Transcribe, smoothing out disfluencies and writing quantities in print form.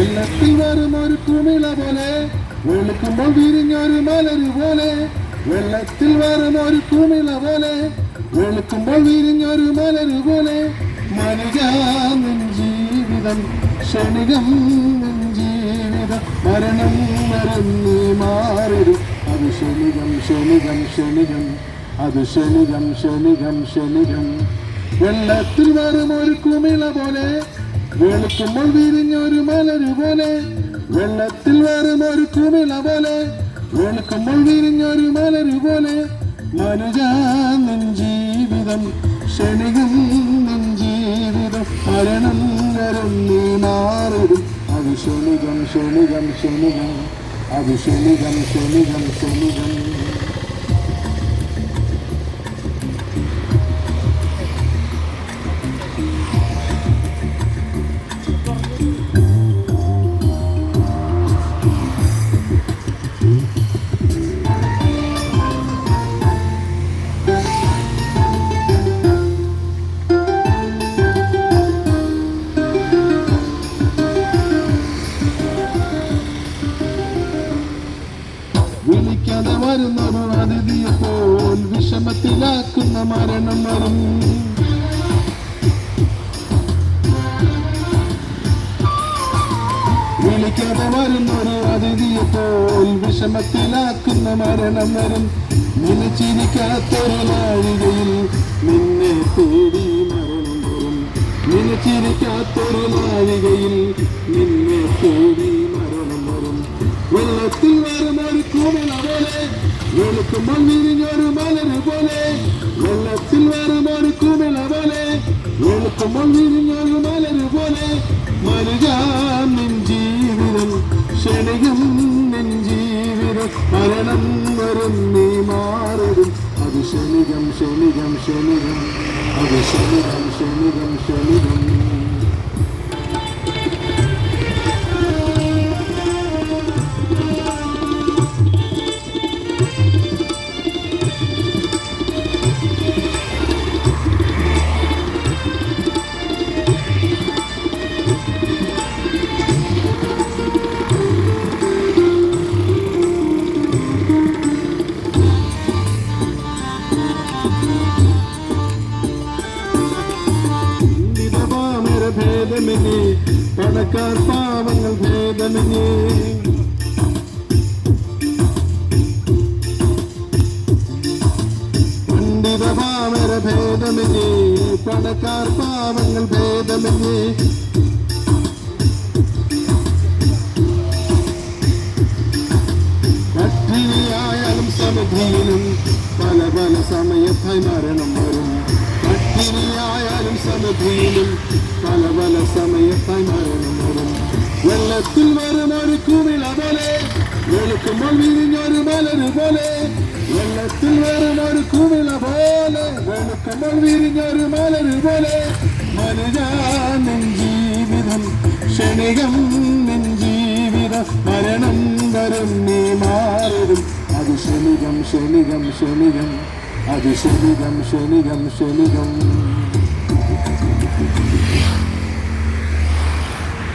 വെള്ളത്തിൽ വരും ഒരു കുമിള പോലെ, വെളുക്കുമ്പോൾ വിരിഞ്ഞൊരു മലര് പോലെ. വെള്ളത്തിൽ വരും ഒരു കുമിള പോലെ, വെളുക്കുമ്പോൾ വിരിഞ്ഞൊരു മലര് പോലെ. മനുജാനിൻ ജീവിതം ക്ഷണികം, നിൻ ജീവിതം മരണം വരും നീ മാറിടും. അത് ക്ഷണികം ക്ഷണികം ക്ഷണികം, അത് ക്ഷണികം ക്ഷണികം ക്ഷണികം. വെള്ളത്തിൽ വരും ഒരു കുമിള പോലെ, വെളുക്കുമ്പോൾ വിരിഞ്ഞൊരു മലര് പോലെ. വെള്ളത്തിൽ വരും ഒരു കുമിള പോലെ, വെളുക്കുമ്പോൾ വിരിഞ്ഞൊരു മലര് പോലെ. മനുജാനിൻ ജീവിതം ക്ഷണികം, നിൻ ജീവിതം മരണം വരും നീ മാറിടും. അത് ക്ഷണികം ക്ഷണികം ക്ഷണികം, അത് ക്ഷണികം ക്ഷണികം ക്ഷണികം. വിളിക്കാതെ വരുന്നൊരു അതിഥിയെപ്പോൾ വിഷമത്തിലാക്കുന്ന മരണം വരും. വിളിക്കാതെ വരുന്നൊരു അതിഥിയെപ്പോൾ വിഷമത്തിലാക്കുന്ന മരണം വരും. നിലച്ചിരിക്കാത്തൊരു നാഴികയിൽ നിന്നെ തേടി മരണം വരും. നിലച്ചിരിക്കാത്തൊരു നാഴികയിൽ നിന്നെ തേടി മരണം വരും. വെള്ളത്തിൽ വരും ഒരു കുമിള പോലെ, വെളുക്കുമ്പോൾ വിരിഞ്ഞൊരു മലര് പോലെ. വെള്ളത്തിൽ വരും ഒരു കുമിള പോലെ, വെളുക്കുമ്പോൾ വിരിഞ്ഞൊരു മലര് പോലെ. മനുജാനിൻ ജീവിതം ക്ഷണികം, നിൻ ജീവിതം മരണം വരും നീ മാറിടും. അത് ക്ഷണികം ക്ഷണികം ക്ഷണികം, അത് ക്ഷണികം ക്ഷണികം ക്ഷണികം. ഭേദമന്യേ പണക്കാർ പാവങ്ങൾ ഭേദമന്യേ. പണ്ഡിത പാമര ഭേദമന്യേ പണക്കാർ പാവങ്ങൾ ഭേദമന്യേ. പട്ടിണിയായാലും സമൃദ്ധിയിലും പല പല സമയത്തായി മരണം വരും. പട്ടിണിയായാലും സമൃദ്ധിയിലും പല പല സമയത്തായി മരണം വരും. വെള്ളത്തിൽ വരും ഒരു കുമിള പോലെ, വെളുക്കുമ്പോൾ വിരിഞ്ഞൊരു മലര് പോലെ. വെള്ളത്തിൽ വരും ഒരു കുമിള പോലെ, വെളുക്കുമ്പോൾ വിരിഞ്ഞൊരു മലര് പോലെ. മനുജാനിൻ ജീവിതം ക്ഷണികം, നിൻ ജീവിതം മരണം വരും നീ മാറിടും. അത് ക്ഷണികം ക്ഷണികം ക്ഷണികം, അത് ക്ഷണികം ക്ഷണികം ക്ഷണികം.